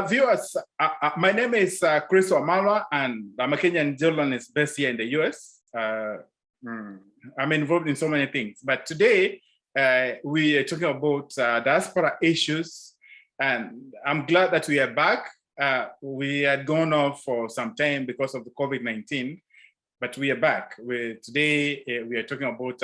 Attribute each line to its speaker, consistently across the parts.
Speaker 1: Viewers, my name is Chris Wamalwa, and I'm a Kenyan journalist based here in the US. I'm involved in so many things, but today we are talking about diaspora issues, and I'm glad that we are back. We had gone off for some time because of the COVID-19, but we are back. Today we are talking about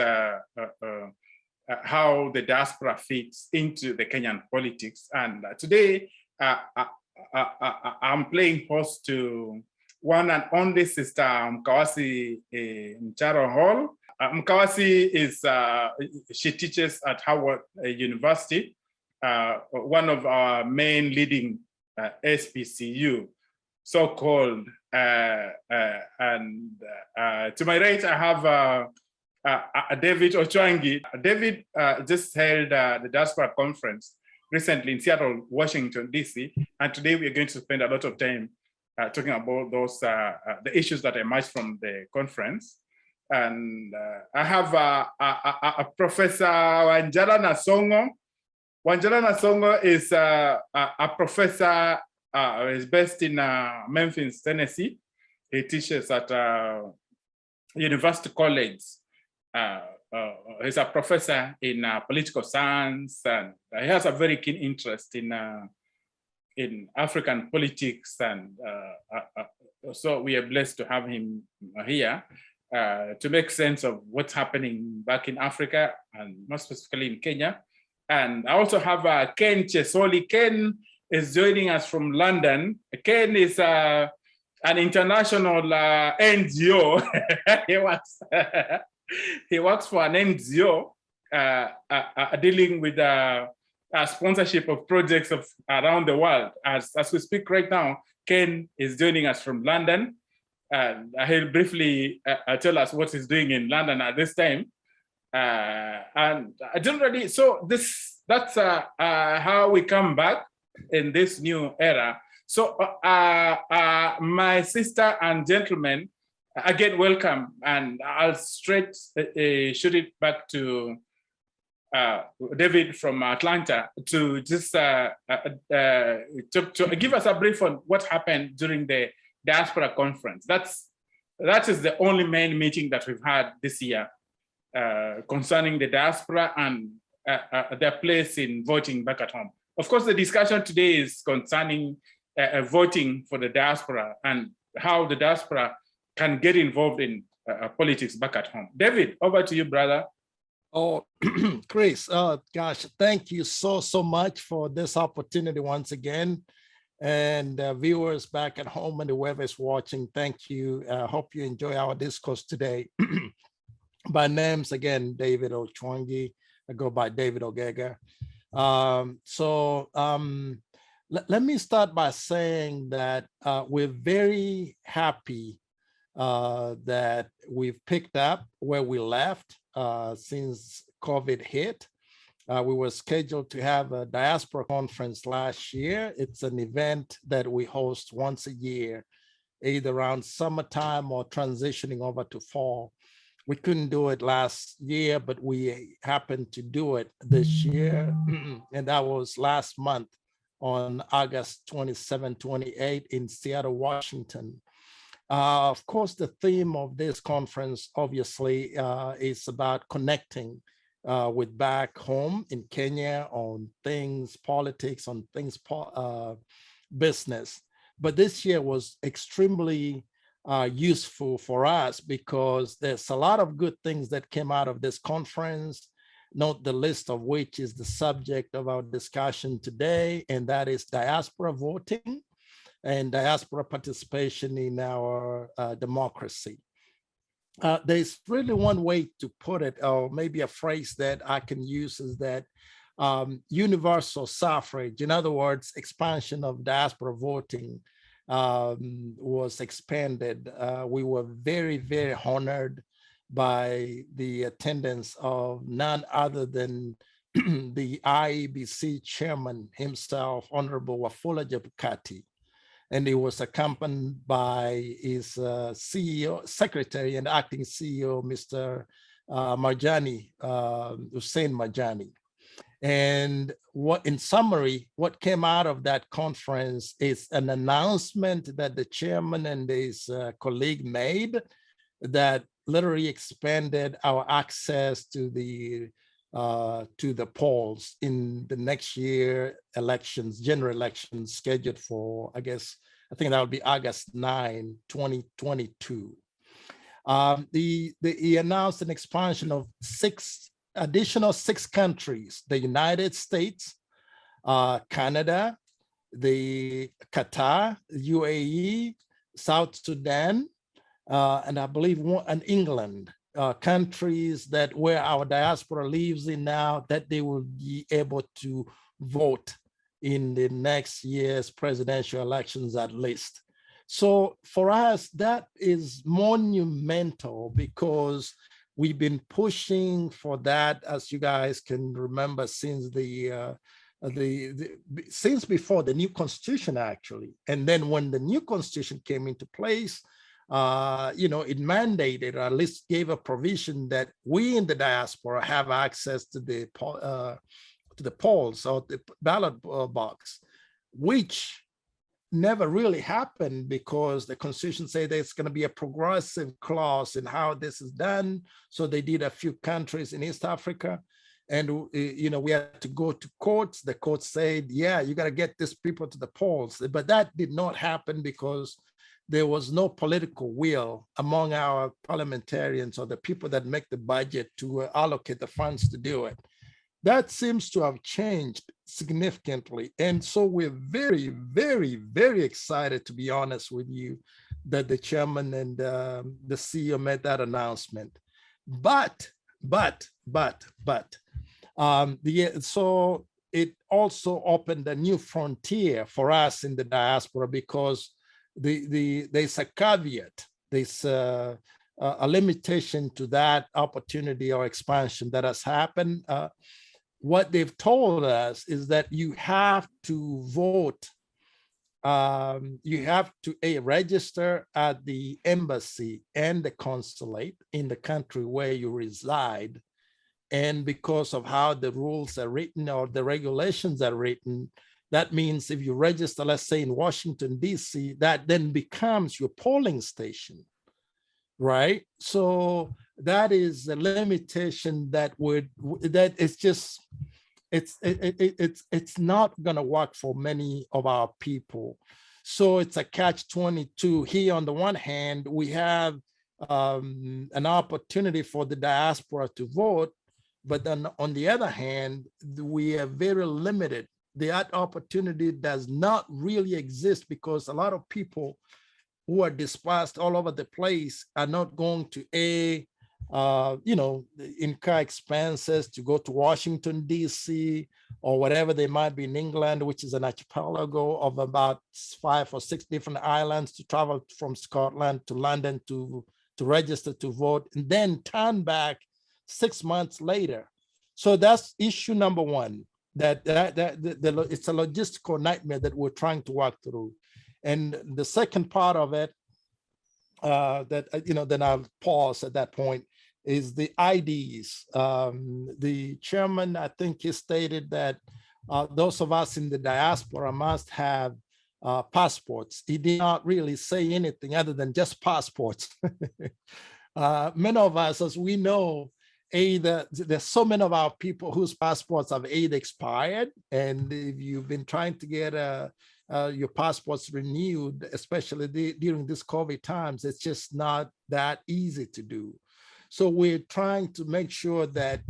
Speaker 1: how the diaspora fits into the Kenyan politics. And today I'm playing host to one and only sister Mkawasi Mcharo Hall. Mkawasi she teaches at Howard University, one of our main leading SPCU, so-called. And to my right, I have David Ochwangi. David just held the Diaspora Conference recently in Seattle, Washington, DC. And today we are going to spend a lot of time talking about those the issues that emerged from the conference. And I have a Professor Wanjala Nasongo. Wanjala Nasongo is a professor, is based in Memphis, Tennessee. He teaches at University College. He's a professor in political science, and he has a very keen interest in African politics, and so we are blessed to have him here to make sense of what's happening back in Africa, and more specifically in Kenya. And I also have Ken Chesoli. Ken is joining us from London. Ken is an international NGO. He works for an NGO dealing with sponsorship of projects around the world. As we speak right now, Ken is joining us from London. He'll briefly tell us what he's doing in London at this time. And generally, so that's how we come back in this new era. So my sister and gentlemen, again, welcome, and I'll straight shoot it back to David from Atlanta to just to give us a brief on what happened during the Diaspora Conference. That is the only main meeting that we've had this year concerning the diaspora and their place in voting back at home. Of course, the discussion today is concerning voting for the diaspora and how the diaspora can get involved in politics back at home. David, over to you, brother.
Speaker 2: Oh, Chris, gosh, thank you so much for this opportunity once again. And viewers back at home and whoever's watching, thank you. Hope you enjoy our discourse today. My name's again, David Ochwangi. I go by David Ogega. Let me start by saying that we're very happy that we've picked up where we left since COVID hit. We were scheduled to have a diaspora conference last year. It's an event that we host once a year, either around summertime or transitioning over to fall. We couldn't do it last year, but we happened to do it this year. And that was last month on August 27, 28 in Seattle, Washington. Of course, the theme of this conference, obviously, is about connecting with back home in Kenya on things politics, on things business. But this year was extremely useful for us because there's a lot of good things that came out of this conference, not the list of which is the subject of our discussion today, and that is diaspora voting and diaspora participation in our democracy. There's really one way to put it, or maybe a phrase that I can use is that universal suffrage, in other words, expansion of diaspora voting was expanded. We were very, very honored by the attendance of none other than the IEBC chairman himself, Honorable Wafula Chebukati. And he was accompanied by his CEO, secretary and acting CEO, Mr. Marjani, Hussein Marjani. And what, in summary, what came out of that conference is an announcement that the chairman and his colleague made that literally expanded our access to the polls in the next year elections, general elections scheduled for, I think that would be August 9, 2022. He announced an expansion of additional six countries: the United States, Canada, the Qatar, UAE, South Sudan, and I believe England, countries that where our diaspora lives in now, that they will be able to vote in the next year's presidential elections at least. So for us, that is monumental because we've been pushing for that, as you guys can remember, since since before the new constitution, actually. And then when the new constitution came into place, it mandated, or at least gave a provision that we in the diaspora have access to the polls or the ballot box, which never really happened because the constitution said there's going to be a progressive clause in how this is done. So they did a few countries in East Africa, and we had to go to courts. The court said, yeah, you got to get these people to the polls. But that did not happen because there was no political will among our parliamentarians or the people that make the budget to allocate the funds to do it. That seems to have changed significantly. And so we're very, very, very excited, to be honest with you, that the chairman and the CEO made that announcement. So it also opened a new frontier for us in the diaspora because there's a caveat, there's a limitation to that opportunity or expansion that has happened. What they've told us is that you have to vote, you have to register at the embassy and the consulate in the country where you reside. And because of how the rules are written or the regulations are written, that means if you register, let's say in Washington, DC, that then becomes your polling station, right? So that is a limitation that it's not going to work for many of our people. So it's a catch-22. Here, on the one hand, we have an opportunity for the diaspora to vote, but then on the other hand, we are very limited. That opportunity does not really exist because a lot of people who are dispersed all over the place are not going to incur expenses to go to Washington, DC, or whatever they might be in England, which is an archipelago of about 5 or 6 different islands, to travel from Scotland to London to register to vote, and then turn back 6 months later. So that's issue number one, that it's a logistical nightmare that we're trying to work through. And the second part of it, then I'll pause at that point, is the IDs. The chairman, I think he stated that those of us in the diaspora must have passports. He did not really say anything other than just passports. Many of us, as we know, there's so many of our people whose passports have either expired, and if you've been trying to get your passports renewed, especially during this COVID times, it's just not that easy to do. So we're trying to make sure that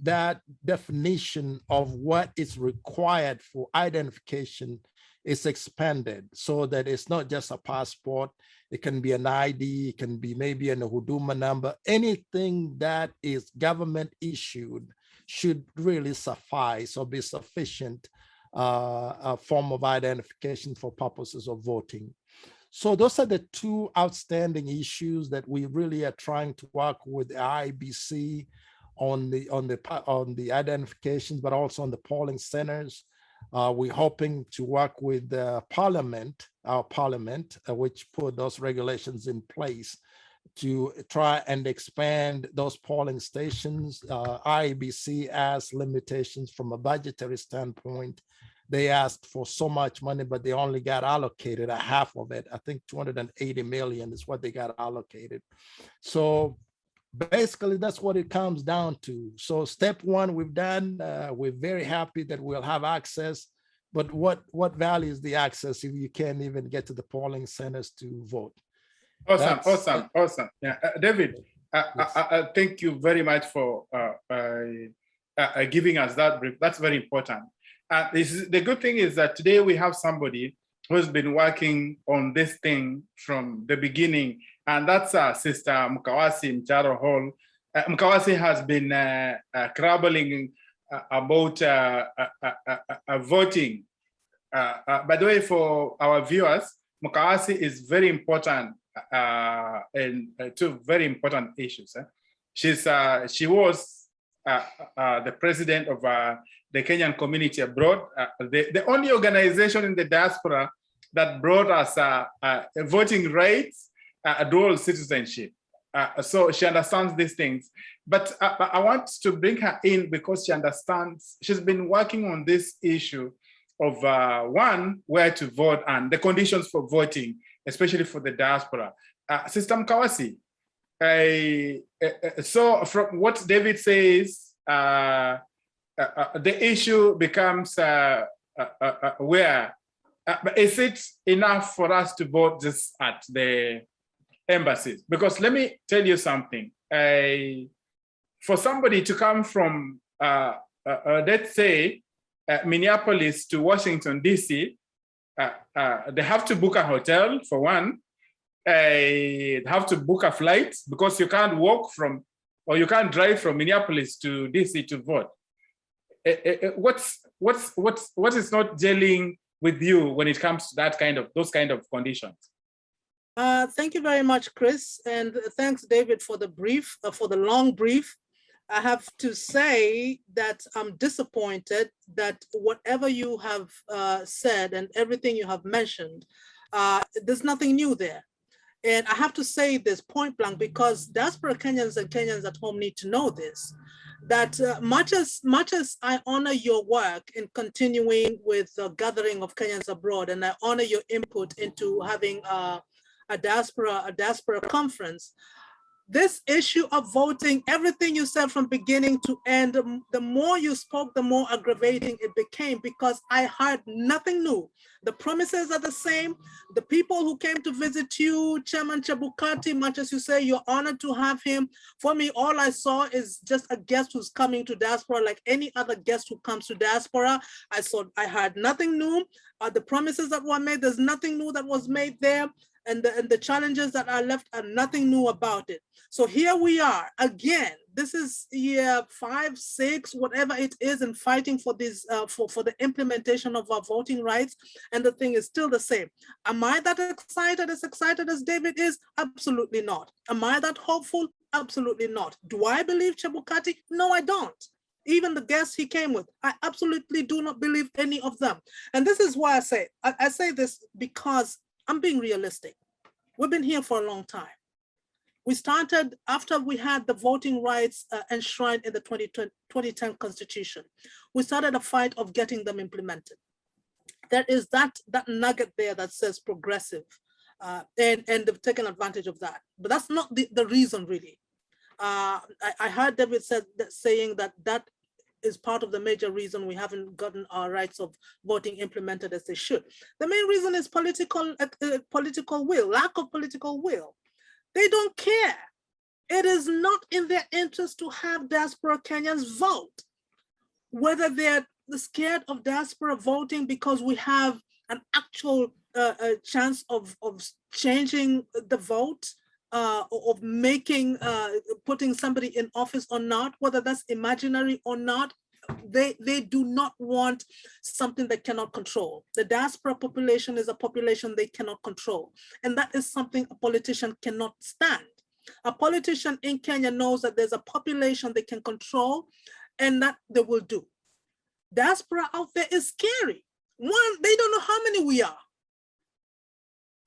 Speaker 2: that definition of what is required for identification is expanded so that it's not just a passport. It can be an ID, it can be maybe a huduma number. Anything that is government issued should really suffice or be sufficient a form of identification for purposes of voting. So those are the two outstanding issues that we really are trying to work with the IBC on the identifications, but also on the polling centers. We're hoping to work with our parliament, which put those regulations in place, to try and expand those polling stations. IEBC asked limitations from a budgetary standpoint. They asked for so much money, but they only got allocated a half of it. I think 280 million is what they got allocated. So basically, that's what it comes down to. So step one, we've done. We're very happy that we'll have access. But what value is the access if you can't even get to the polling centers to vote?
Speaker 1: Awesome. Yeah, David,
Speaker 2: yes.
Speaker 1: thank you very much for giving us that brief. That's very important. The good thing is that today we have somebody who's been working on this thing from the beginning, and that's Sister Mukawasi Mcharo Hall. Mukawasi has been crabbling about voting. By the way, for our viewers, Mukawasi is very important in two very important issues. She was the president of the Kenyan community abroad, the only organization in the diaspora that brought us voting rights, dual citizenship. So she understands these things. But I want to bring her in because she understands, she's been working on this issue of one, where to vote and the conditions for voting, especially for the diaspora. Sister Mukawasi, so from what David says, the issue becomes where, is it enough for us to vote just at the embassies? Because let me tell you something. For somebody to come from, let's say, Minneapolis to Washington, D.C., they have to book a hotel for one. They have to book a flight because you can't walk from, or you can't drive from Minneapolis to D.C. to vote. What is not gelling with you when it comes to that those kind of conditions?
Speaker 3: Thank you very much, Chris, and thanks, David, for the brief, for the long brief. I have to say that I'm disappointed that whatever you have said and everything you have mentioned, there's nothing new there. And I have to say this point blank because diaspora Kenyans and Kenyans at home need to know this, that much as I honor your work in continuing with the gathering of Kenyans abroad, and I honor your input into having a diaspora conference, this issue of voting, everything you said from beginning to end, the more you spoke, the more aggravating it became because I heard nothing new. The promises are the same. The people who came to visit you, Chairman Chebukati, much as you say, you're honored to have him. For me, all I saw is just a guest who's coming to diaspora like any other guest who comes to diaspora. I heard nothing new. The promises that were made, there's nothing new that was made there. And the challenges that are left are nothing new about it. So here we are again. This is year 5, 6, whatever it is, and fighting for this for the implementation of our voting rights. And the thing is still the same. Am I that excited as David is? Absolutely not. Am I that hopeful? Absolutely not. Do I believe Chebukati? No, I don't. Even the guests he came with, I absolutely do not believe any of them. And this is why I say this because I'm being realistic. We've been here for a long time. We started after we had the voting rights enshrined in the 2010 Constitution. We started a fight of getting them implemented. There is that nugget there that says progressive, and they've taken advantage of that. But that's not the reason, really. I heard David saying that is part of the major reason we haven't gotten our rights of voting implemented as they should. The main reason is political will, lack of political will. They don't care. It is not in their interest to have diaspora Kenyans vote. Whether they're scared of diaspora voting because we have an actual chance of changing the vote, of making, putting somebody in office or not, whether that's imaginary or not, they do not want something they cannot control. The diaspora population is a population they cannot control. And that is something a politician cannot stand. A politician in Kenya knows that there's a population they can control and that they will do. Diaspora out there is scary. One, they don't know how many we are.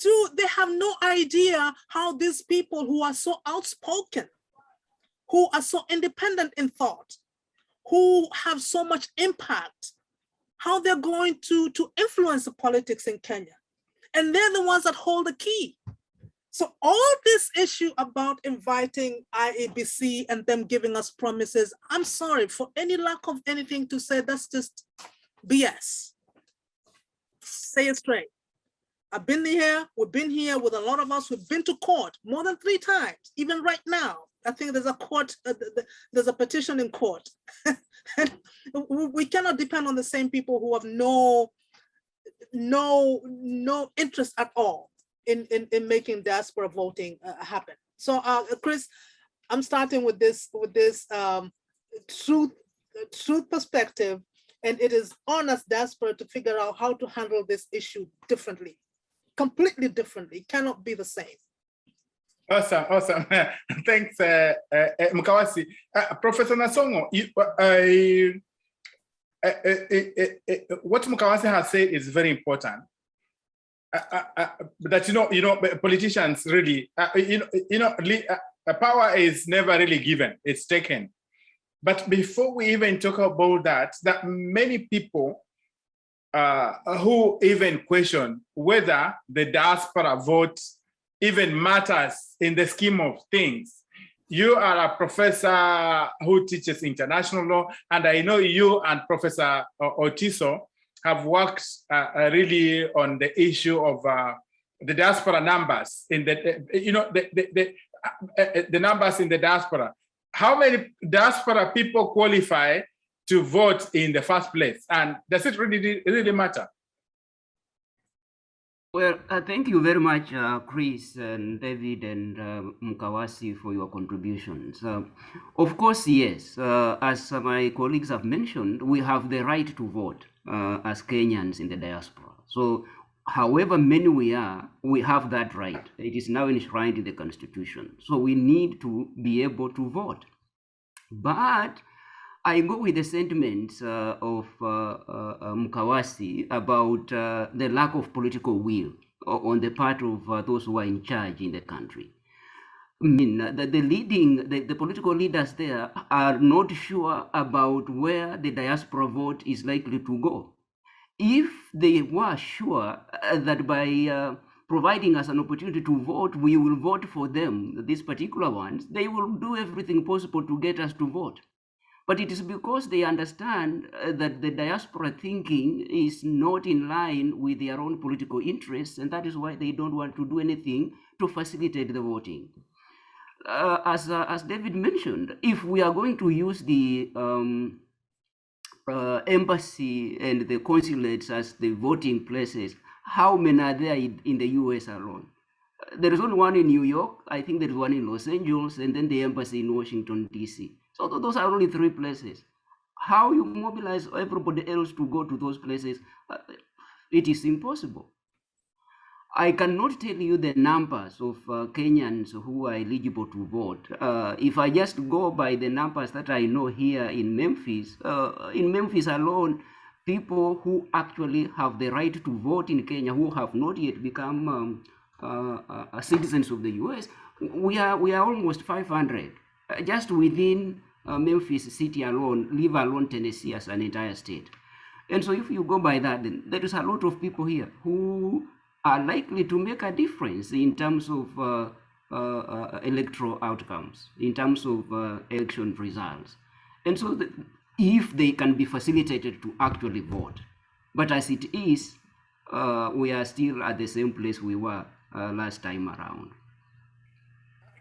Speaker 3: They have no idea how these people who are so outspoken, who are so independent in thought, who have so much impact, how they're going to influence the politics in Kenya. And they're the ones that hold the key. So all this issue about inviting IEBC and them giving us promises, I'm sorry, for any lack of anything to say, that's just BS. Say it straight. I've been here, we've been here with a lot of us, we've been to court more than 3 times, even right now. I think there's a court, there's a petition in court. And we cannot depend on the same people who have no interest at all in making diaspora voting happen. So Chris, I'm starting with this truth perspective, and it is on us diaspora to figure out how to handle this issue differently, completely differently. It cannot be the same.
Speaker 1: Awesome. Thanks, Mukawasi. Professor Nasongo, what Mukawasi has said is very important. That politicians really, power is never really given; it's taken. But before we even talk about that many people who even question whether the diaspora vote even matters in the scheme of things. You are a professor who teaches international law, and I know you and Professor Otiso have worked really on the issue of the diaspora numbers in the numbers in the diaspora. How many diaspora people qualify to vote in the first place, and does it really matter?
Speaker 4: Well, thank you very much, Chris and David and Mukawasi, for your contributions. Of course, yes, as my colleagues have mentioned, we have the right to vote as Kenyans in the diaspora. So however many we are, we have that right. It is now enshrined in the Constitution. So we need to be able to vote. But I go with the sentiments of Mukawasi about the lack of political will on the part of those who are in charge in the country. I mean, the political leaders there are not sure about where the diaspora vote is likely to go. If they were sure that by providing us an opportunity to vote, we will vote for them, these particular ones, they will do everything possible to get us to vote. But it is because they understand that the diaspora thinking is not in line with their own political interests, and that is why they don't want to do anything to facilitate the voting. As David mentioned, if we are going to use the embassy and the consulates as the voting places, how many are there in the US alone? There is only one in New York, I think there is one in Los Angeles, and then the embassy in Washington, DC. So those are only 3 places. How you mobilize everybody else to go to those places, it is impossible. I cannot tell you the numbers of Kenyans who are eligible to vote. If I just go by the numbers that I know here in Memphis alone, people who actually have the right to vote in Kenya, who have not yet become citizens of the US, we are almost 500, just within Memphis city alone, leave alone Tennessee as an entire state. And so if you go by that, then there is a lot of people here who are likely to make a difference in terms of electoral outcomes, in terms of election results. And so if they can be facilitated to actually vote. But as it is, we are still at the same place we were last time around.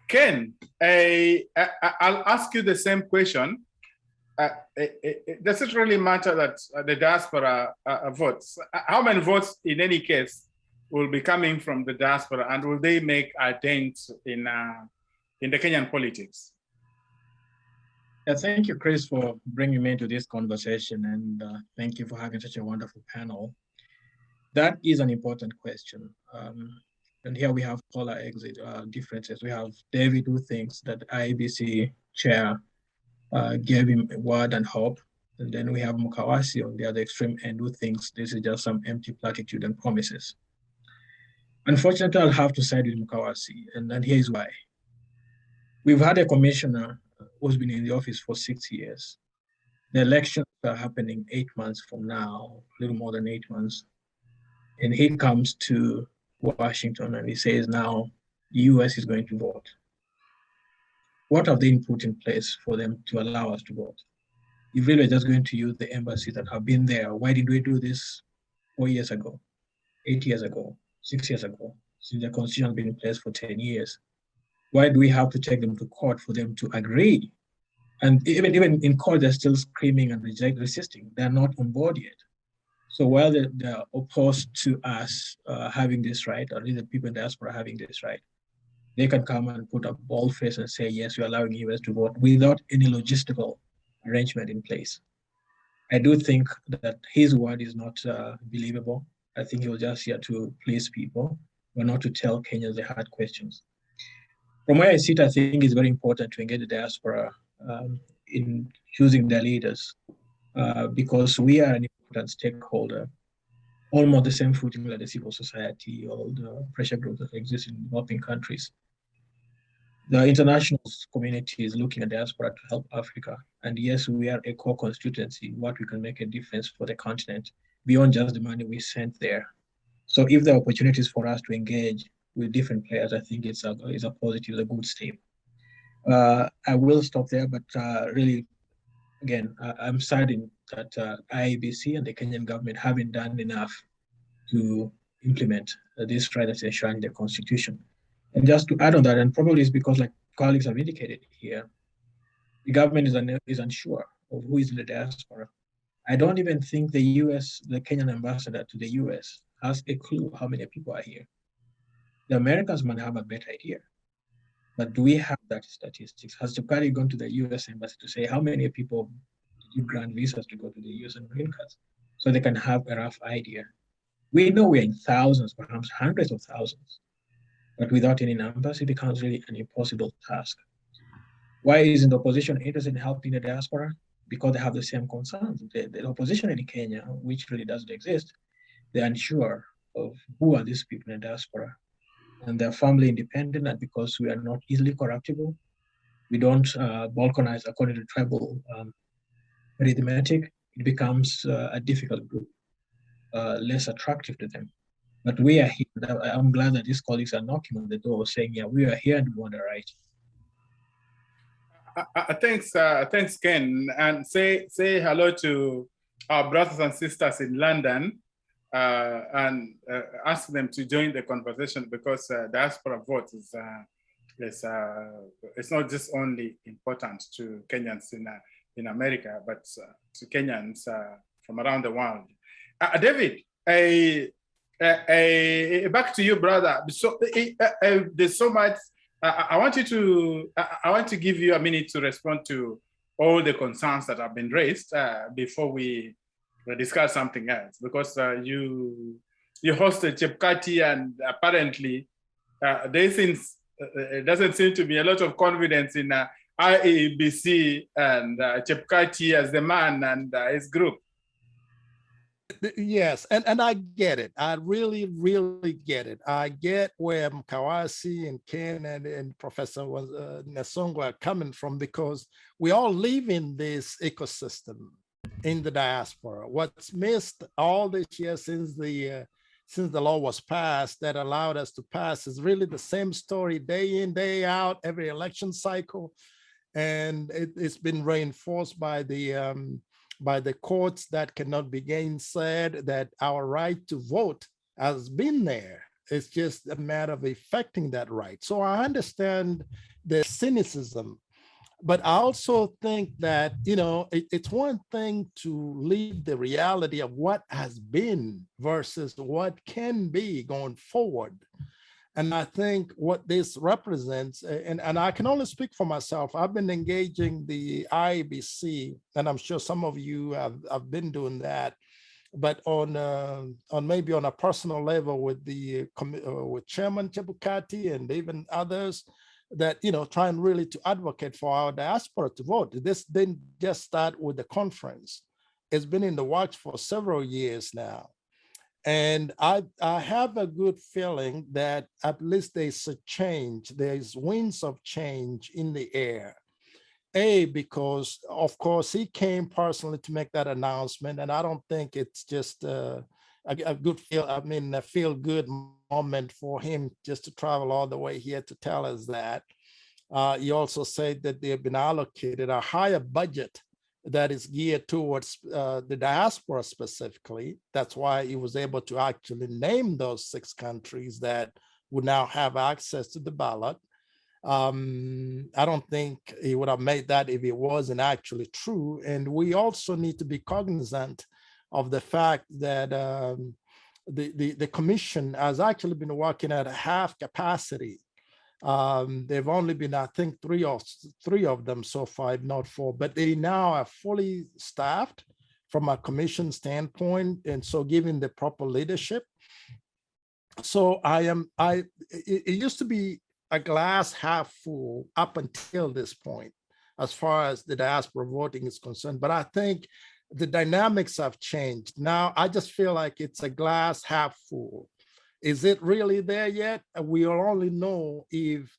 Speaker 1: Ken, I'll ask you the same question. Does it really matter that the diaspora votes? How many votes, in any case, will be coming from the diaspora, and will they make a dent in the Kenyan politics?
Speaker 5: Yeah, thank you, Chris, for bringing me into this conversation, and thank you for having such a wonderful panel. That is an important question. And here we have polar exit differences. We have David, who thinks that IEBC chair gave him a word and hope. And then we have Mukawasi on the other extreme end, who thinks this is just some empty platitude and promises. Unfortunately, I'll have to side with Mukawasi, and here's why. We've had a commissioner who's been in the office for 6 years. The elections are happening 8 months from now, a little more than 8 months. And he comes to Washington and he says now the US is going to vote. What have they put in place for them to allow us to vote? If really we're just going to use the embassies that have been there, why did we do this 4 years ago, 8 years ago, 6 years ago, since the constitution has been in place for 10 years? Why do we have to take them to court for them to agree? And even in court, they're still screaming and resisting. They're not on board yet. So while they're opposed to us having this right, or at least the people in diaspora having this right, they can come and put a bold face and say, yes, we're allowing US to vote without any logistical arrangement in place. I do think that his word is not believable. I think he was just here to please people, but not to tell Kenyans the hard questions. From where I sit, I think it's very important to engage the diaspora in choosing their leaders because we are an important stakeholder, almost the same footing like the civil society, all the pressure groups that exist in developing countries. The international community is looking at diaspora to help Africa. And yes, we are a core constituency, what we can make a difference for the continent beyond just the money we sent there. So if there are opportunities for us to engage with different players, I think it's a positive, a good step. I will stop there, but really, again, I'm saddened that IEBC and the Kenyan government haven't done enough to implement this right that's enshrined in the constitution. And just to add on that, and probably it's because, like colleagues have indicated here, the government is unsure of who is in the diaspora. I don't even think the US, the Kenyan ambassador to the US, has a clue how many people are here. The Americans might have a better idea, but do we have that statistics? Has Chepkati gone to the US embassy to say how many people did you grant visas to go to the US and green cards, so they can have a rough idea? We know we're in thousands, perhaps hundreds of thousands, but without any numbers, it becomes really an impossible task. Why isn't the opposition interested in helping the diaspora? Because they have the same concerns. The opposition in Kenya, which really doesn't exist, they're unsure of who are these people in the diaspora. And they're family independent, and because we are not easily corruptible, we don't balkanize according to tribal arithmetic, it becomes a difficult group, less attractive to them. But we are here. I'm glad that these colleagues are knocking on the door saying, yeah, we are here and we want the right.
Speaker 1: Thanks, Ken. And say hello to our brothers and sisters in London and ask them to join the conversation, because diaspora vote is it's not just only important to Kenyans in America, but to Kenyans from around the world. David, back to you, brother. So there's so much. I want to give you a minute to respond to all the concerns that have been raised before we discuss something else, because you hosted Chepkati, and apparently it doesn't seem to be a lot of confidence in IEBC and Chepkati as the man and his group.
Speaker 2: Yes, and I get it. I really, really get it. I get where Mukawasi and Ken and Professor Nasongo are coming from, because we all live in this ecosystem in the diaspora. What's missed all this year since the law was passed that allowed us to pass is really the same story day in, day out, every election cycle. And it's been reinforced by the courts that cannot be gainsaid, that our right to vote has been there. It's just a matter of effecting that right. So I understand the cynicism, but I also think that, it's one thing to leave the reality of what has been versus what can be going forward. And I think what this represents, and I can only speak for myself, I've been engaging the IEBC, and I'm sure some of you have been doing that, but on maybe on a personal level with with Chairman Chebukati and even others, that trying really to advocate for our diaspora to vote. This didn't just start with the conference; it's been in the works for several years now. And I have a good feeling that at least there's a change, there's winds of change in the air. Because of course he came personally to make that announcement, and I don't think it's just a good a feel good moment for him just to travel all the way here to tell us that. He also said that they've been allocated a higher budget that is geared towards the diaspora specifically. That's why he was able to actually name those 6 countries that would now have access to the ballot. I don't think he would have made that if it wasn't actually true. And we also need to be cognizant of the fact that the commission has actually been working at half capacity. They've only been, I think, three of them so far, if not 4, but they now are fully staffed from a commission standpoint, and so giving the proper leadership. So it used to be a glass half full up until this point, as far as the diaspora voting is concerned. But I think the dynamics have changed. Now, I just feel like it's a glass half full. Is it really there yet? We'll only know if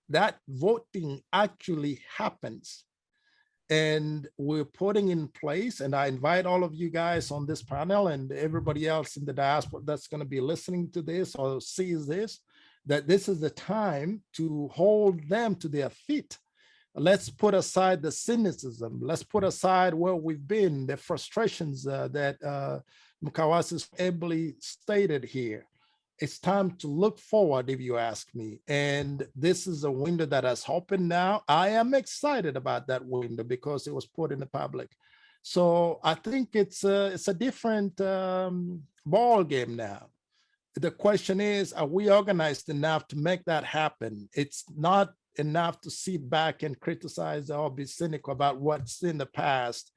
Speaker 2: that voting actually happens. And we're putting in place, and I invite all of you guys on this panel and everybody else in the diaspora that's going to be listening to this or sees this, that this is the time to hold them to their feet. Let's put aside the cynicism. Let's put aside where we've been, the frustrations that Mukawasi ably stated here. It's time to look forward, if you ask me. And this is a window that has opened now. I am excited about that window because it was put in the public. So I think it's a different ball game now. The question is, are we organized enough to make that happen? It's not enough to sit back and criticize or be cynical about what's in the past.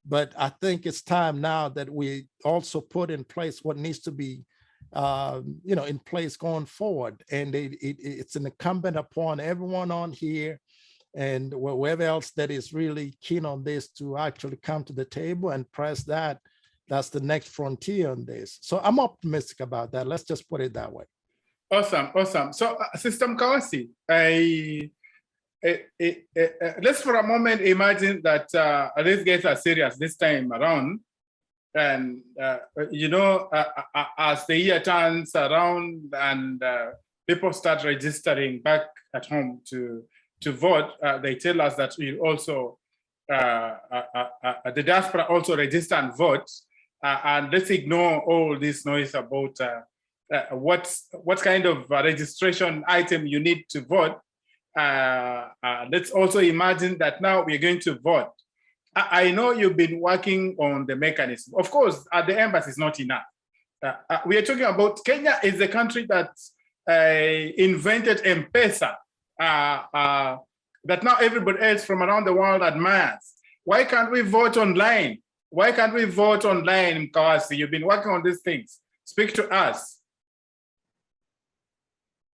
Speaker 2: But I think it's time now that we also put in place what needs to be in place going forward. And it's an incumbent upon everyone on here and whoever else that is really keen on this to actually come to the table and press that. That's the next frontier on this. So I'm optimistic about that. Let's just put it that way.
Speaker 1: Awesome, awesome. So, Sister Mukawasi, let's for a moment imagine that these guys are serious this time around. And, as the year turns around and people start registering back at home to vote, they tell us that we also, the diaspora also register and vote. And let's ignore all this noise about what kind of registration item you need to vote. Let's also imagine that now we're going to vote. I know you've been working on the mechanism. Of course, at the embassy is not enough. We are talking about Kenya is the country that invented M-Pesa, that now everybody else from around the world admires. Why can't we vote online? Why can't we vote online, Mukawasi? You've been working on these things. Speak to us.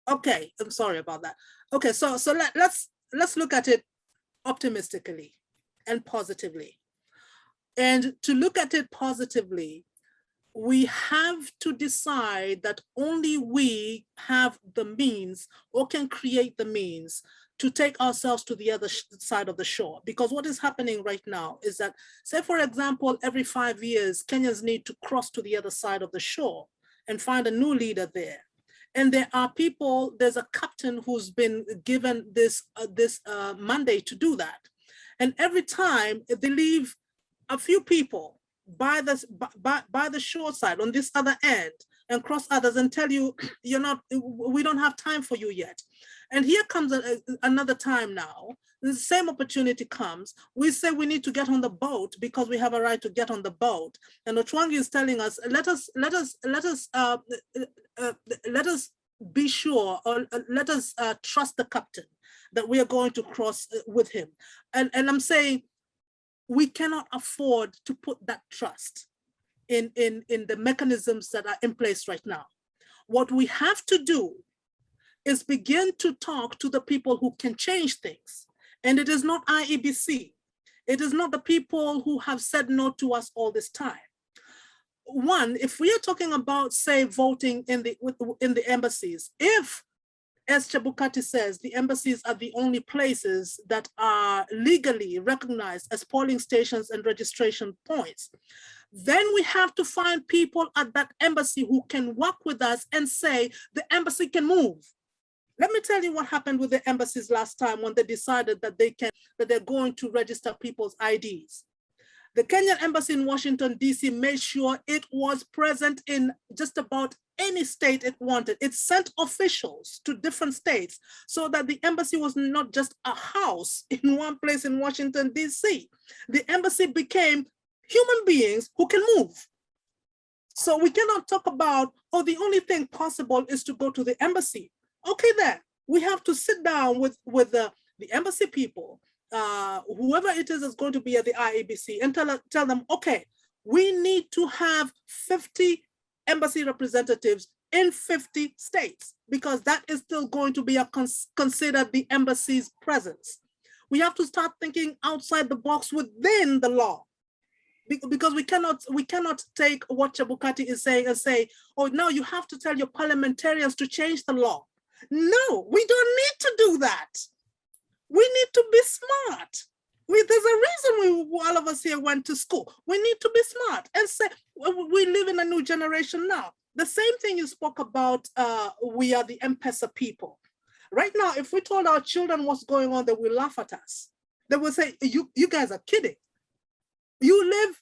Speaker 3: Okay, I'm sorry about that. Okay, so let's look at it optimistically and positively. And to look at it positively, we have to decide that only we have the means or can create the means to take ourselves to the other side of the shore. Because what is happening right now is that, say, for example, every 5 years, Kenyans need to cross to the other side of the shore and find a new leader there. And there are people, there's a captain who's been given this mandate to do that. And every time they leave a few people by the shore side on this other end and cross others and tell you, we don't have time for you yet. And here comes another time now, the same opportunity comes. We say we need to get on the boat because we have a right to get on the boat. And Ochwangi is telling us, let us be sure, or let us trust the captain that we are going to cross with him. And I'm saying we cannot afford to put that trust in the mechanisms that are in place right now. What we have to do is begin to talk to the people who can change things. And it is not IEBC. It is not the people who have said no to us all this time. one, if we are talking about, say, voting in the embassies, if, as Chebukati says, the embassies are the only places that are legally recognized as polling stations and registration points, then we have to find people at that embassy who can work with us and say the embassy can move. Let me tell you what happened with the embassies last time when they decided that they're going to register people's IDs. The Kenyan embassy in Washington, D.C. made sure it was present in just about any state it wanted. It sent officials to different states so that the embassy was not just a house in one place in Washington, D.C. The embassy became human beings who can move. So we cannot talk about, oh, the only thing possible is to go to the embassy. Okay, then we have to sit down with the embassy people, whoever it is going to be at the IABC, and tell them, okay, we need to have 50 embassy representatives in 50 states, because that is still going to be considered the embassy's presence. We have to start thinking outside the box within the law, because we cannot take what Chebukati is saying and say, oh, no, you have to tell your parliamentarians to change the law. No, we don't need to do that. We need to be smart. There's a reason all of us here went to school. We need to be smart and say, we live in a new generation now. The same thing you spoke about, we are the M-Pesa people. Right now, if we told our children what's going on, they will laugh at us. They will say, you guys are kidding. You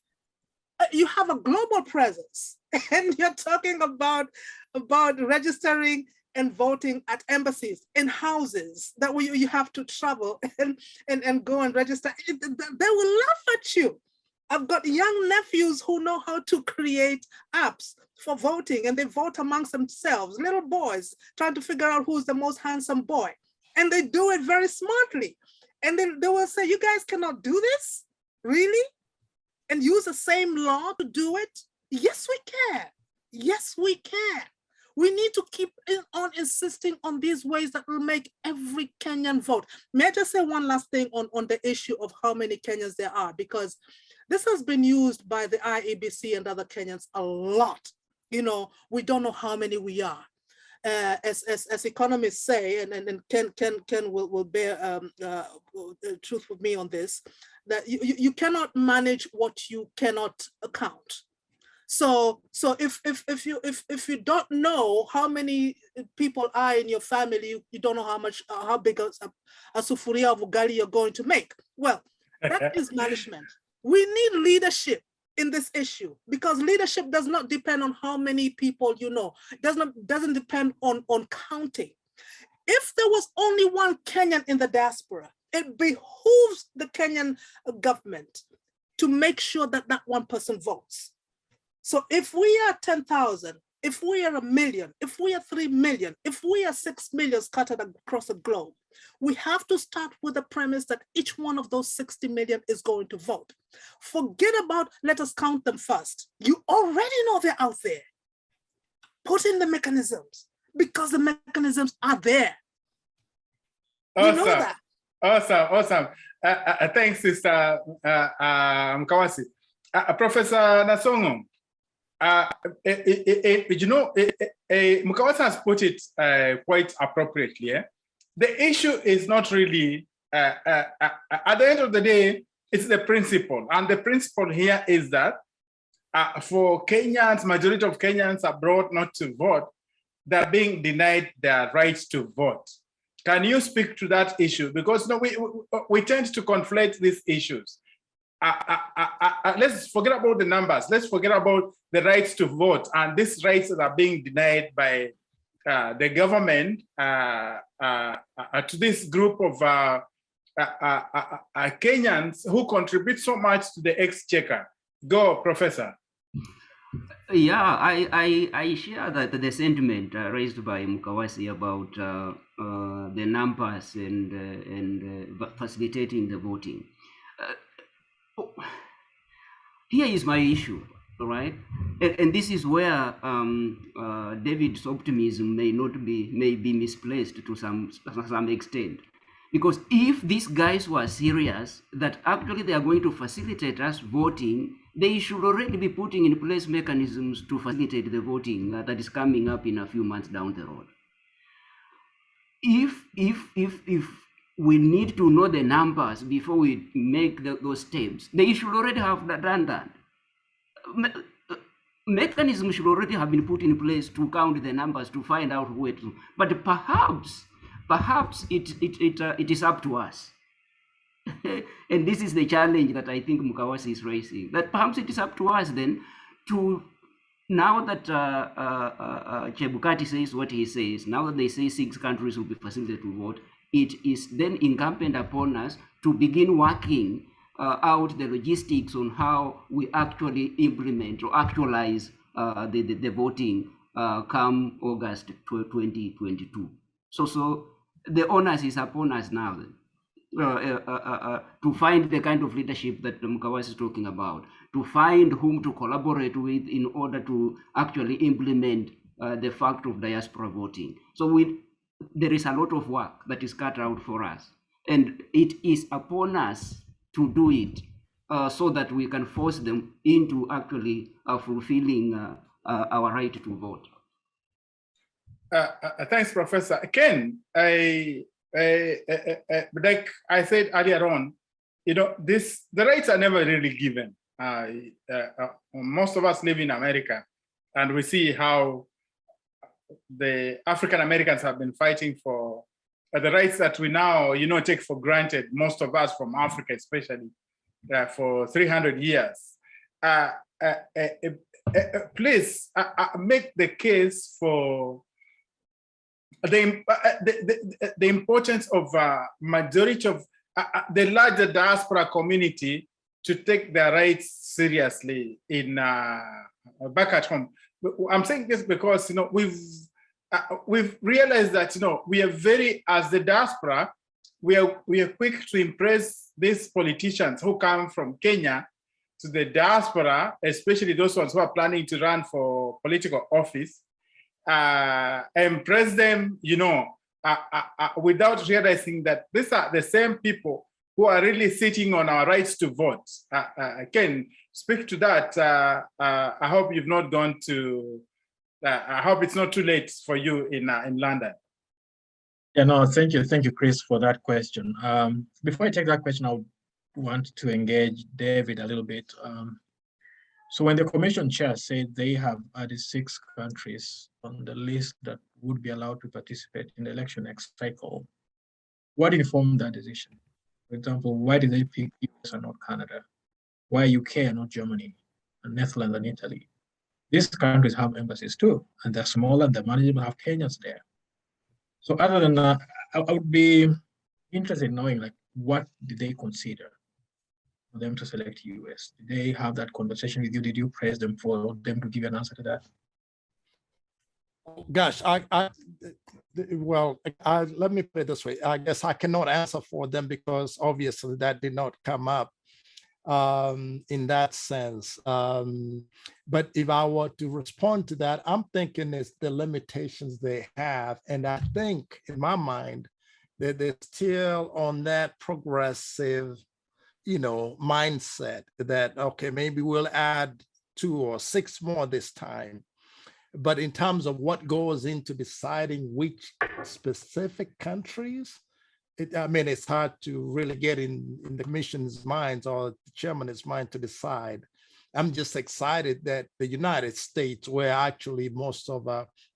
Speaker 3: have a global presence, and you're talking about registering and voting at embassies, in houses that you have to travel and go and register. They will laugh at you. I've got young nephews who know how to create apps for voting, and they vote amongst themselves, little boys trying to figure out who's the most handsome boy. And they do it very smartly. And then they will say, you guys cannot do this? Really? And use the same law to do it? Yes, we can. Yes, we can. We need to keep on insisting on these ways that will make every Kenyan vote. May I just say one last thing on the issue of how many Kenyans there are, because this has been used by the IABC and other Kenyans a lot. You know, we don't know how many we are. As economists say, and Ken will bear truth with me on this, that you cannot manage what you cannot account. So if you don't know how many people are in your family, you don't know how big a sufuria of ugali you're going to make. Well, that is management. We need leadership in this issue, because leadership does not depend on how many people you know. It doesn't depend on counting. If there was only one Kenyan in the diaspora, it behooves the Kenyan government to make sure that that one person votes. So if we are 10,000, if we are 1 million, if we are 3 million, if we are 6 million scattered across the globe, we have to start with the premise that each one of those 60 million is going to vote. Forget about, let us count them first. You already know they're out there. Put in the mechanisms, because the mechanisms are there.
Speaker 1: Awesome.
Speaker 3: You know that.
Speaker 1: Awesome. Thanks, Sister Mkawasi. Professor Nasongo, Mkawasi has put it quite appropriately. The issue is not really, at the end of the day, it's the principle. And the principle here is that for Kenyans, majority of Kenyans abroad not to vote, they're being denied their right to vote. Can you speak to that issue? Because we tend to conflate these issues. Let's forget about the numbers. Let's forget about the rights to vote, and these rights that are being denied by the government to this group of Kenyans who contribute so much to the exchequer. Go, Professor.
Speaker 4: Yeah, I share that the sentiment raised by Mkawasi about the numbers and facilitating the voting. Here is my issue, all right? And this is where David's optimism may be misplaced to some extent. Because if these guys were serious that actually they are going to facilitate us voting, they should already be putting in place mechanisms to facilitate the voting that is coming up in a few months down the road. If we need to know the numbers before we make those steps, they should already have done that. Mechanisms should already have been put in place to count the numbers to find out who it is. But perhaps it is up to us. And this is the challenge that I think Mukawasi is raising, that perhaps it is up to us then to, now that Chebukati says what he says, now that they say 6 countries will be facilitated to vote, it is then incumbent upon us to begin working out the logistics on how we actually implement or actualize the voting come August 2022. So the onus is upon us now to find the kind of leadership that Mukawasi is talking about, to find whom to collaborate with in order to actually implement the fact of diaspora voting. So there is a lot of work that is cut out for us, and it is upon us to do it so that we can force them into actually fulfilling our right to vote.
Speaker 1: Thanks, Professor. Ken, like I said earlier on, the rights are never really given. Most of us live in America, and we see how the African Americans have been fighting for the rights that we now, take for granted, most of us from Africa especially, for 300 years. Please make the case for the importance of majority of the larger diaspora community to take their rights seriously in back at home. I'm saying this because we've realized that we are as the diaspora, we are quick to impress these politicians who come from Kenya to the diaspora, especially those ones who are planning to run for political office, impress them, without realizing that these are the same people who are really sitting on our rights to vote. Ken, speak to that. I hope you've not gone to, I hope it's not too late for you in London.
Speaker 5: Yeah, no, thank you, Chris, for that question. Before I take that question, I would want to engage David a little bit. So when the commission chair said they have added 6 countries on the list that would be allowed to participate in the election next cycle, what informed that decision? For example, why did they pick US and not Canada? Why UK and not Germany, and Netherlands and Italy? These countries have embassies too, and they're small and the management have Kenyans there. So other than that, I would be interested in knowing, like, what did they consider for them to select US? Did they have that conversation with you? Did you praise them for them to give you an answer to that?
Speaker 2: Gosh, let me put it this way. I guess I cannot answer for them because obviously that did not come up in that sense. But if I were to respond to that, I'm thinking it's the limitations they have. And I think in my mind that they're still on that progressive, mindset that, okay, maybe we'll add 2 or 6 more this time. But in terms of what goes into deciding which specific countries, it's hard to really get in the commission's minds or the chairman's mind to decide. I'm just excited that the United States, where actually most of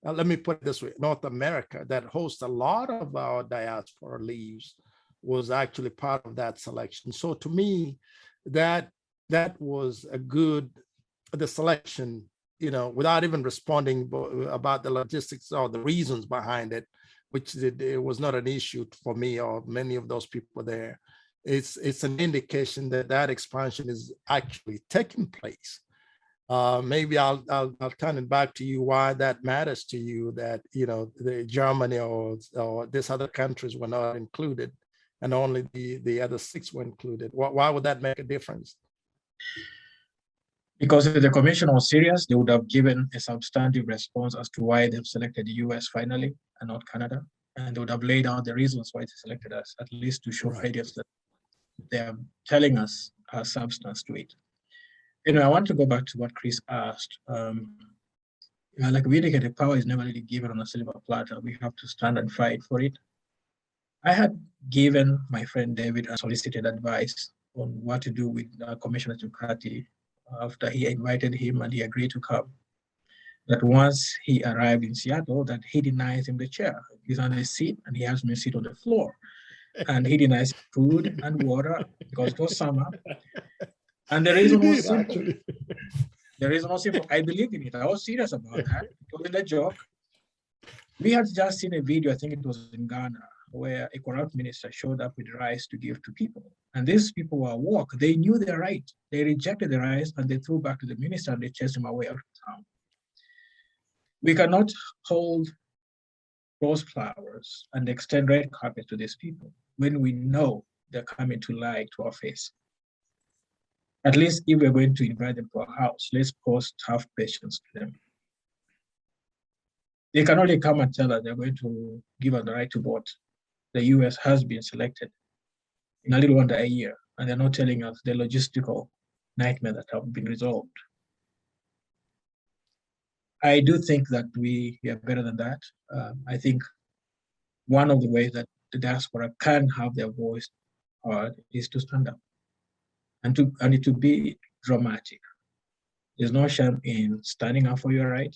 Speaker 2: let me put it this way, North America, that hosts a lot of our diaspora leaves, was actually part of that selection. So to me, that was the selection, without even responding about the logistics or the reasons behind it, which it was not an issue for me or many of those people there. It's an indication that expansion is actually taking place. Maybe I'll turn it back to you why that matters to you, that the Germany or these other countries were not included and only the other 6 were included. Why would that make a difference?
Speaker 5: Because if the commission was serious, they would have given a substantive response as to why they've selected the US finally and not Canada. and they would have laid out the reasons why they selected us, at least to show
Speaker 2: Right.
Speaker 5: credence that they are telling us our substance to it. I want to go back to what Chris asked. Like we indicate, power is never really given on a silver platter. We have to stand and fight for it. I had given my friend David unsolicited advice on what to do with Commissioner Chukati after he invited him and he agreed to come. That once he arrived in Seattle, that he denies him the chair. He's on the seat and he has me sit on the floor. And he denies food and water because it was summer. And the reason was simple. The reason was simple. I believed in it. I was serious about that. It wasn't a joke. We had just seen a video, I think it was in Ghana, where a corrupt minister showed up with rice to give to people. And these people were woke. They knew their right. They rejected the rice and they threw back to the minister and they chased him away out of town. We cannot hold rose flowers and extend red carpet to these people when we know they're coming to lie to our face. At least if we're going to invite them to our house, let's pose tough questions to them. They can only come and tell us they're going to give us the right to vote. The US has been selected in a little under a year, and they're not telling us the logistical nightmare that have been resolved. I do think that we are better than that. I think one of the ways that the diaspora can have their voice heard is to stand up and to be dramatic. There's no shame in standing up for your right.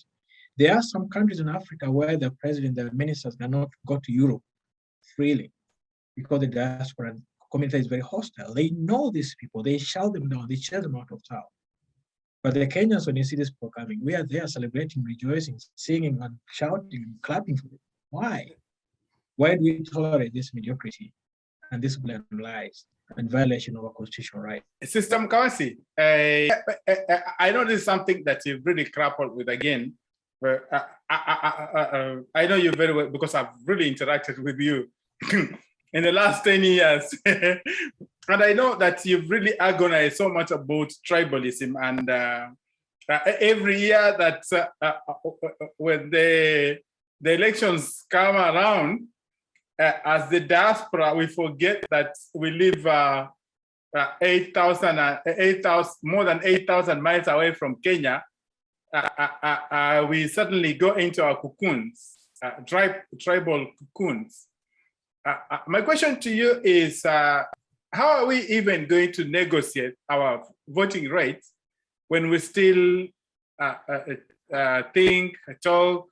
Speaker 5: There are some countries in Africa where the president, the ministers cannot go to Europe freely because the diaspora community is very hostile. They know these people, they shout them down, they chase them out of town. But the Kenyans, when you see this people coming, we are there celebrating, rejoicing, singing and shouting and clapping for them. Why? Why do we tolerate this mediocrity and this blatant lies and violation of our constitutional rights?
Speaker 1: Sister Mkawasi, I know this is something that you've really grappled with again, but I know you very well because I've really interacted with you in the last 10 years. And I know that you've really agonized so much about tribalism. And every year that when the exlections come around, as the diaspora, we forget that we live more than 8,000 miles away from Kenya. We suddenly go into our cocoons, tribal cocoons. My question to you is, how are we even going to negotiate our voting rights when we still think, talk,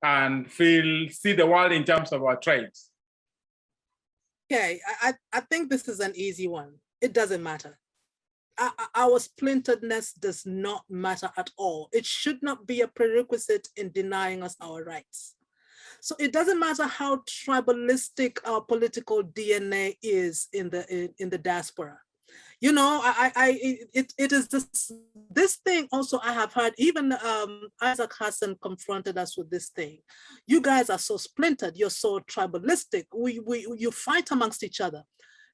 Speaker 1: and see the world in terms of our tribes?
Speaker 3: Okay, I think this is an easy one. It doesn't matter. Our splinteredness does not matter at all. It should not be a prerequisite in denying us our rights. So it doesn't matter how tribalistic our political DNA is in the diaspora. You know, it is this thing also I have heard, even Isaac Hassan confronted us with this thing. You guys are so splintered, you're so tribalistic, you fight amongst each other.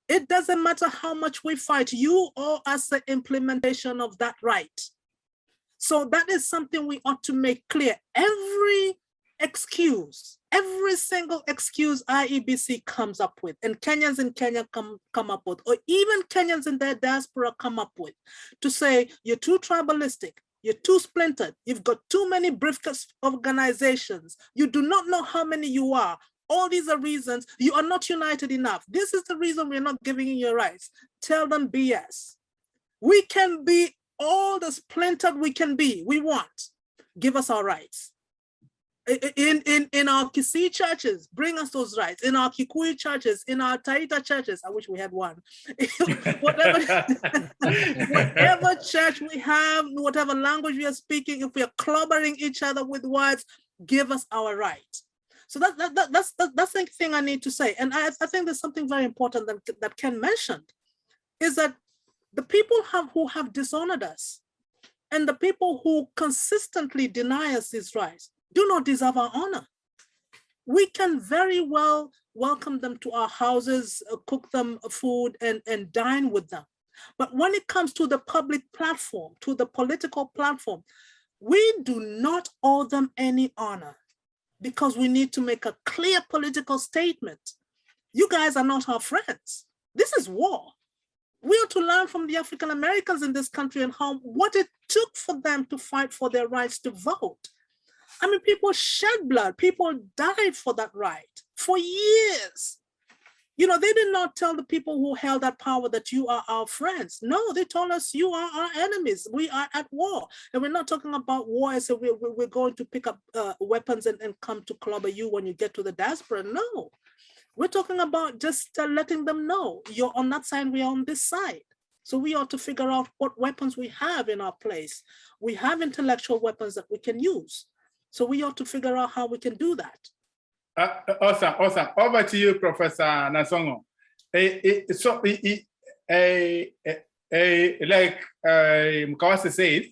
Speaker 3: It doesn't matter how much we fight, you owe us the implementation of that right. So that is something we ought to make clear. Every single excuse IEBC comes up with, and Kenyans in Kenya come up with, or even Kenyans in their diaspora come up with, to say you're too tribalistic, you're too splintered, you've got too many briefcase organizations, you do not know how many you are. All these are reasons you are not united enough. This is the reason we're not giving you your rights. Tell them BS. We can be all the splintered we can be. We want. Give us our rights. In our Kisii churches, bring us those rights. In our Kikuyu churches, in our Taita churches, I wish we had one. whatever church we have, whatever language we are speaking, if we are clobbering each other with words, give us our right. So that's the thing I need to say. And I think there's something very important that Ken mentioned, is that the people who have dishonored us and the people who consistently deny us these rights do not deserve our honor. We can very well welcome them to our houses, cook them food and dine with them. But when it comes to the public platform, to the political platform, we do not owe them any honor. because we need to make a clear political statement. You guys are not our friends. This is war. We are to learn from the African Americans in this country and what it took for them to fight for their rights to vote. I mean, people shed blood, people died for that right for years. You know, they did not tell the people who held that power that you are our friends. No, they told us you are our enemies. We are at war. And we're not talking about war as if we're going to pick up weapons and come to clobber you when you get to the diaspora. No, we're talking about just letting them know you're on that side, we're on this side. So we ought to figure out what weapons we have in our place. We have intellectual weapons that we can use. So we ought to figure out how we can do that.
Speaker 1: Awesome. Over to you, Professor Nasongo. Like Mkawase says,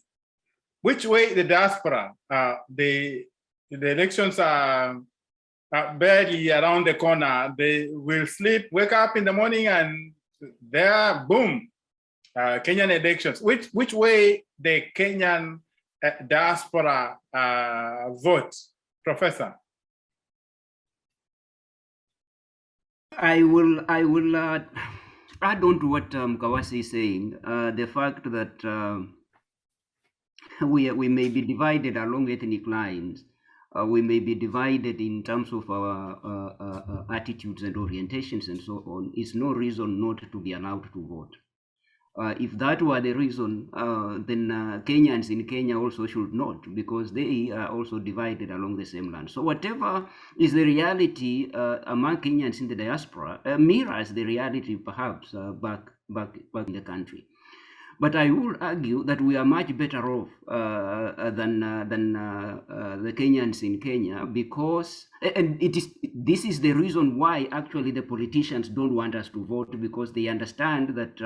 Speaker 1: which way the diaspora? The elections are barely around the corner. They will sleep, wake up in the morning, and there, boom, Kenyan elections. Which way the Kenyan diaspora vote, Professor?
Speaker 4: I will add on to what Mkawase is saying. The fact that we may be divided along ethnic lines, we may be divided in terms of our attitudes and orientations and so on, is no reason not to be allowed to vote. If that were the reason, then Kenyans in Kenya also should not, because they are also divided along the same land. So whatever is the reality among Kenyans in the diaspora mirrors the reality perhaps back in the country. But I will argue that we are much better off than the Kenyans in Kenya, because, and this is the reason why actually the politicians don't want us to vote, because they understand that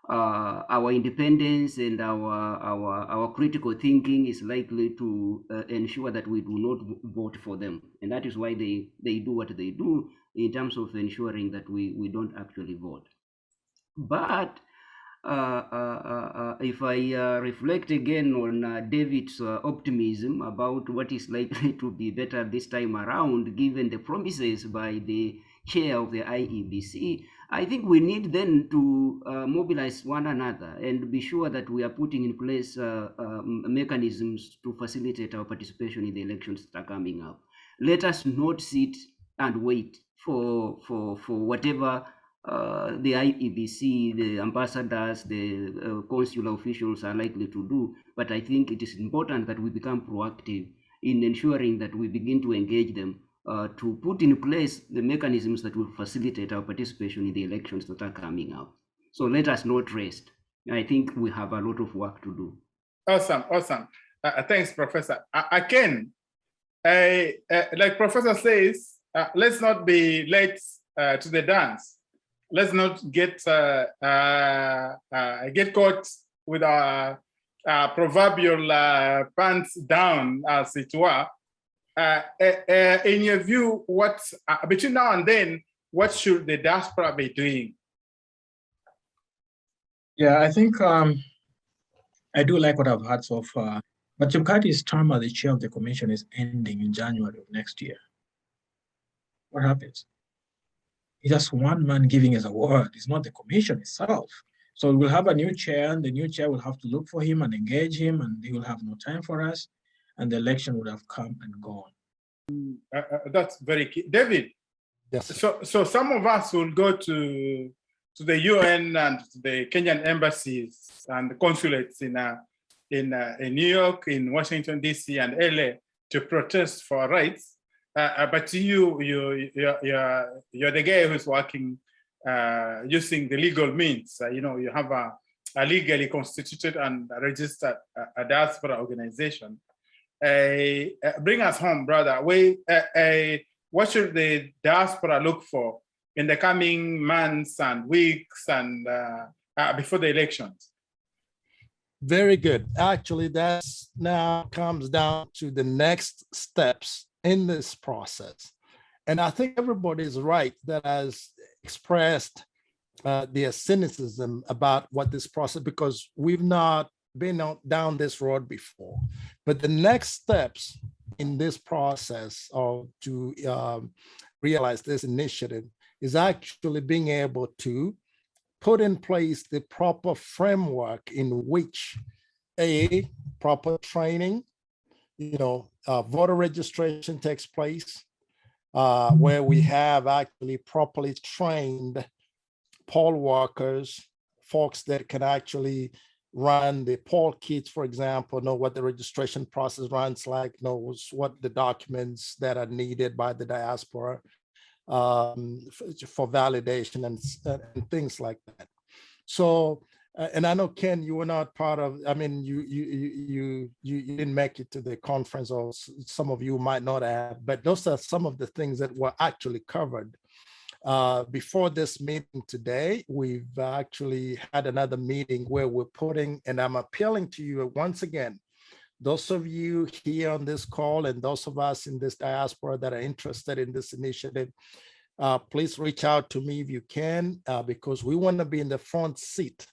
Speaker 4: our independence and our critical thinking is likely to ensure that we do not vote for them. And that is why they do what they do in terms of ensuring that we don't actually vote. But if I reflect again on David's optimism about what is likely to be better this time around, given the promises by the chair of the IEBC, I think we need then to mobilize one another and be sure that we are putting in place mechanisms to facilitate our participation in the elections that are coming up. Let us not sit and wait for whatever the IEBC, the ambassadors, the consular officials are likely to do. But I think it is important that we become proactive in ensuring that we begin to engage them to put in place the mechanisms that will facilitate our participation in the elections that are coming up. So let us not rest. I think we have a lot of work to do.
Speaker 1: Awesome. Thanks, Professor. Again, like Professor says, let's not be late to the dance. Let's not get caught with our proverbial pants down, as it were. In your view, what between now and then, what should the diaspora be doing?
Speaker 5: Yeah, I think I do like what I've heard so far. But Chebukati's term as the chair of the commission is ending in January of next year. What happens? It's just one man giving his award. It's not the commission itself. So we'll have a new chair, and the new chair will have to look for him and engage him, and he will have no time for us, and the election would have come and gone.
Speaker 1: That's very key. David,
Speaker 2: Yes.
Speaker 1: So some of us will go to the UN and to the Kenyan embassies and the consulates in New York, in Washington, DC, and LA to protest for our rights. But you're the guy who's working using the legal means. You have a legally constituted and registered diaspora organization. Bring us home, brother. What should the diaspora look for in the coming months and weeks and before the elections?
Speaker 2: Very good. Actually, that now comes down to the next steps in this process. And I think everybody is right that has expressed their cynicism about what this process, because we've not been down this road before. But the next steps in this process or to realize this initiative is actually being able to put in place the proper framework in which proper training, voter registration takes place, where we have actually properly trained poll workers, folks that can actually run the poll kits, for example, know what the registration process runs like, knows what the documents that are needed by the diaspora for validation and things like that. So, and I know, Ken, you were not part of, I mean, you didn't make it to the conference, or some of you might not have, but those are some of the things that were actually covered. Before this meeting today, we've actually had another meeting where we're putting, and I'm appealing to you once again, those of you here on this call and those of us in this diaspora that are interested in this initiative, please reach out to me if you can, because we want to be in the front seat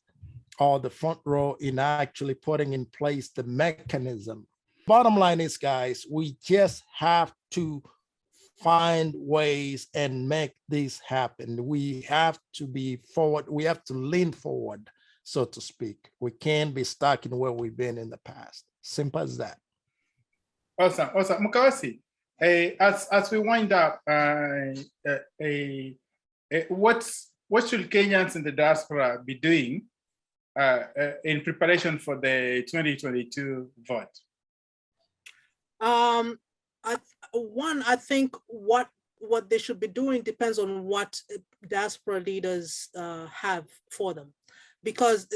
Speaker 2: or the front row in actually putting in place the mechanism. Bottom line is, guys, we just have to find ways and make this happen. We have to be forward. We have to lean forward, so to speak. We can't be stuck in where we've been in the past. Simple as that.
Speaker 1: Awesome. Mukawasi, as we wind up, what should Kenyans in the diaspora be doing in preparation for the 2022 vote?
Speaker 3: I think what they should be doing depends on what diaspora leaders have for them, because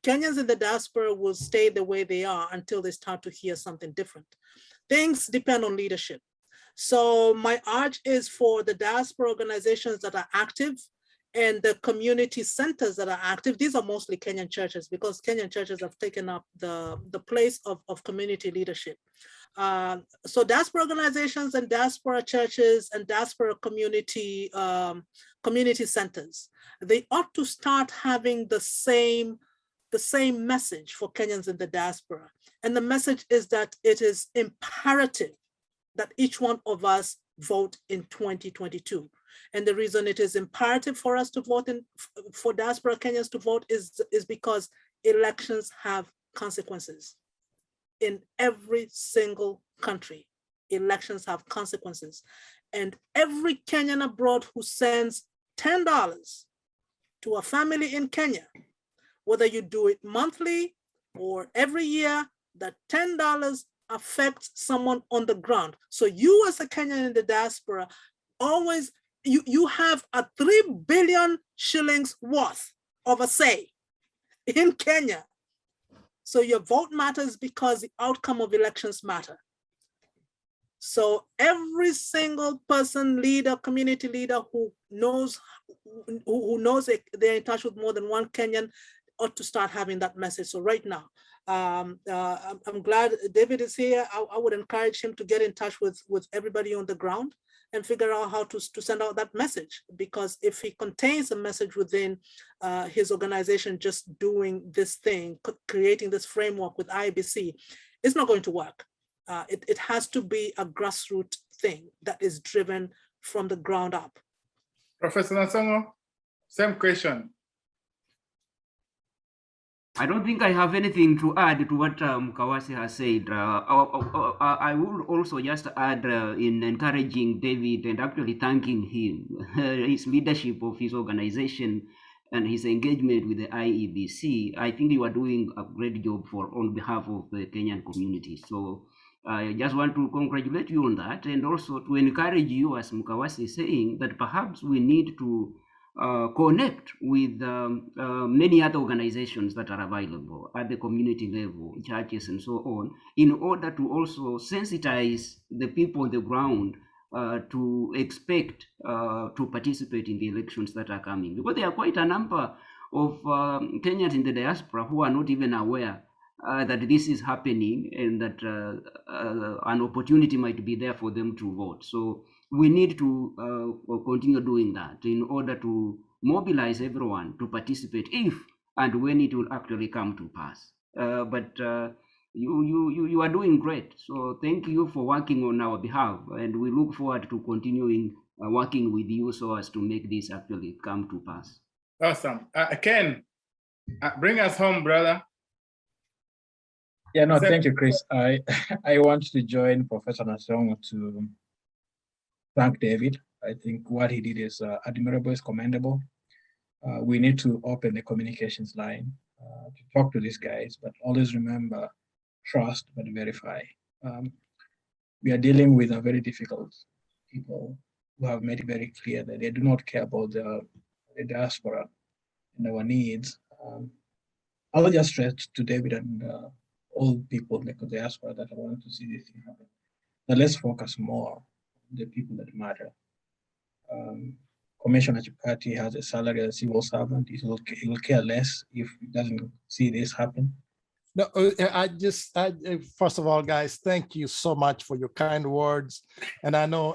Speaker 3: Kenyans in the diaspora will stay the way they are until they start to hear something different. Things depend on leadership. So my urge is for the diaspora organizations that are active and the community centers that are active. These are mostly Kenyan churches, because Kenyan churches have taken up the place of community leadership. So diaspora organizations and diaspora churches and diaspora community centers, they ought to start having the same message for Kenyans in the diaspora. And the message is that it is imperative that each one of us vote in 2022. And the reason it is imperative for us to vote for diaspora Kenyans to vote is because elections have consequences. In every single country, elections have consequences. And every Kenyan abroad who sends $10 to a family in Kenya, whether you do it monthly or every year, that $10 affects someone on the ground. So you as a Kenyan in the diaspora, always, you have a 3 billion shillings worth of a say in Kenya. So your vote matters because the outcome of elections matter. So every single leader, community leader who knows they're in touch with more than one Kenyan ought to start having that message. So right now, I'm glad David is here. I would encourage him to get in touch with everybody on the ground and figure out how to send out that message. Because if he contains a message within his organization, just doing this thing, creating this framework with IBC, it's not going to work. It has to be a grassroots thing that is driven from the ground up.
Speaker 1: Professor Nasongo, same question.
Speaker 4: I don't think I have anything to add to what Mukawasi has said. I will also just add in encouraging David and actually thanking him, his leadership of his organization and his engagement with the IEBC. I think you are doing a great job on behalf of the Kenyan community. So I just want to congratulate you on that, and also to encourage you, as Mukawasi is saying, that perhaps we need to connect with many other organizations that are available at the community level, churches and so on, in order to also sensitize the people on the ground to expect to participate in the elections that are coming. Because there are quite a number of Kenyans in the diaspora who are not even aware that this is happening and that an opportunity might be there for them to vote. So we need to continue doing that in order to mobilize everyone to participate if and when it will actually come to pass. But you are doing great. So thank you for working on our behalf, and we look forward to continuing working with you so as to make this actually come to pass.
Speaker 1: Awesome. Ken, bring us home, brother.
Speaker 5: Yeah, no, thank you, Chris. I want to join Professor Nasongo to thank David. I think what he did is admirable, is commendable. We need to open the communications line to talk to these guys, but always remember, trust but verify. We are dealing with a very difficult people who have made it very clear that they do not care about the diaspora and our needs. I'll just stress to David and all people in the diaspora that I want to see this thing happen. But let's focus more on the people that matter. Commissioner Chipati has a salary as a civil servant. He will care less if he doesn't see this happen.
Speaker 2: No, first of all, guys, thank you so much for your kind words. And I know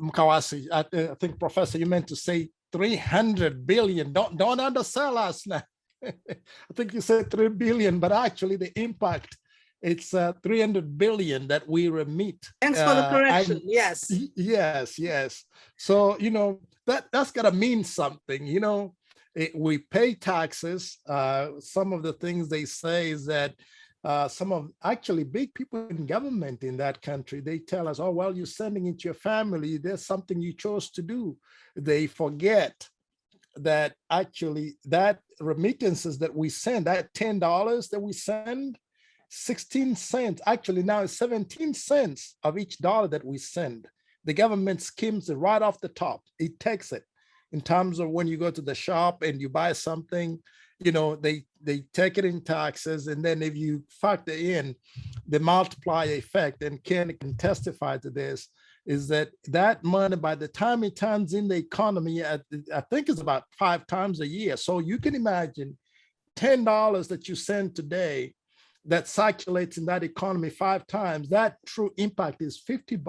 Speaker 2: Mkawasi, I think, Professor, you meant to say 300 billion. Don't undersell us now. I think you said 3 billion, but actually the impact, it's 300 billion that we remit.
Speaker 3: Thanks for the correction. Yes.
Speaker 2: Yes. So, you know, that's gotta mean something, you know. We pay taxes. Some of the things they say is that some of actually big people in government in that country, they tell us, oh, well, you're sending it to your family. There's something you chose to do. They forget that actually that remittances that we send, that $10 that we send, 16 cents, actually now it's 17 cents of each dollar that we send. The government skims it right off the top. It takes it. In terms of when you go to the shop and you buy something, you know, they take it in taxes. And then if you factor in the multiplier effect, and Ken can testify to this, is that money, by the time it turns in the economy, I think it's about 5 times a year. So you can imagine $10 that you send today that circulates in that economy 5 times, that true impact is $50.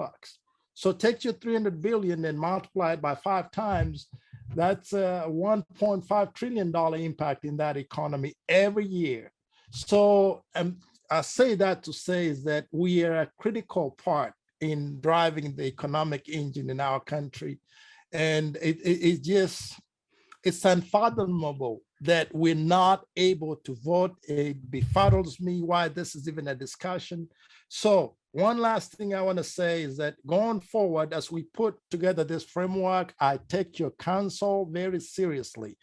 Speaker 2: So take your 300 billion and multiply it by 5 times. That's a $1.5 trillion impact in that economy every year. So I say that to say is that we are a critical part in driving the economic engine in our country. And it's unfathomable that we're not able to vote. It befuddles me why this is even a discussion. So one last thing I want to say is that going forward, as we put together this framework, I take your counsel very seriously.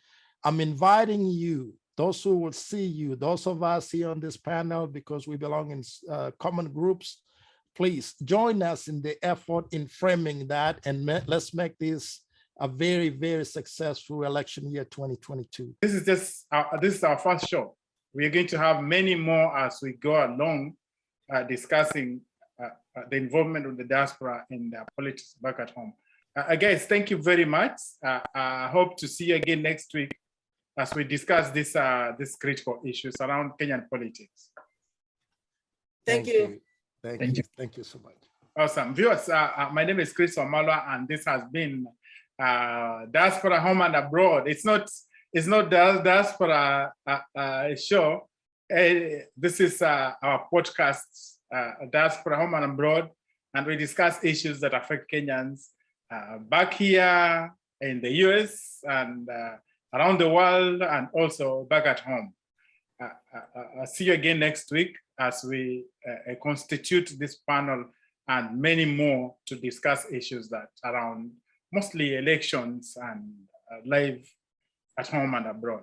Speaker 2: I'm inviting you, those who will see you, those of us here on this panel, because we belong in common groups, please join us in the effort in framing that, and let's make this a very, very successful election year 2022.
Speaker 1: This is our first show. We are going to have many more as we go along, discussing the involvement of the diaspora in the politics back at home. Guys, thank you very much. I hope to see you again next week as we discuss these critical issues around Kenyan politics.
Speaker 3: Thank you.
Speaker 2: Thank you so much.
Speaker 1: Awesome. Viewers, my name is Chris Omalwa, and this has been Diaspora Home and Abroad. It's not the Diaspora show. This is our podcast, Diaspora Home and Abroad, and we discuss issues that affect Kenyans back here in the US and around the world, and also back at home. I'll see you again next week as we constitute this panel and many more to discuss issues that around mostly elections and life at home and abroad.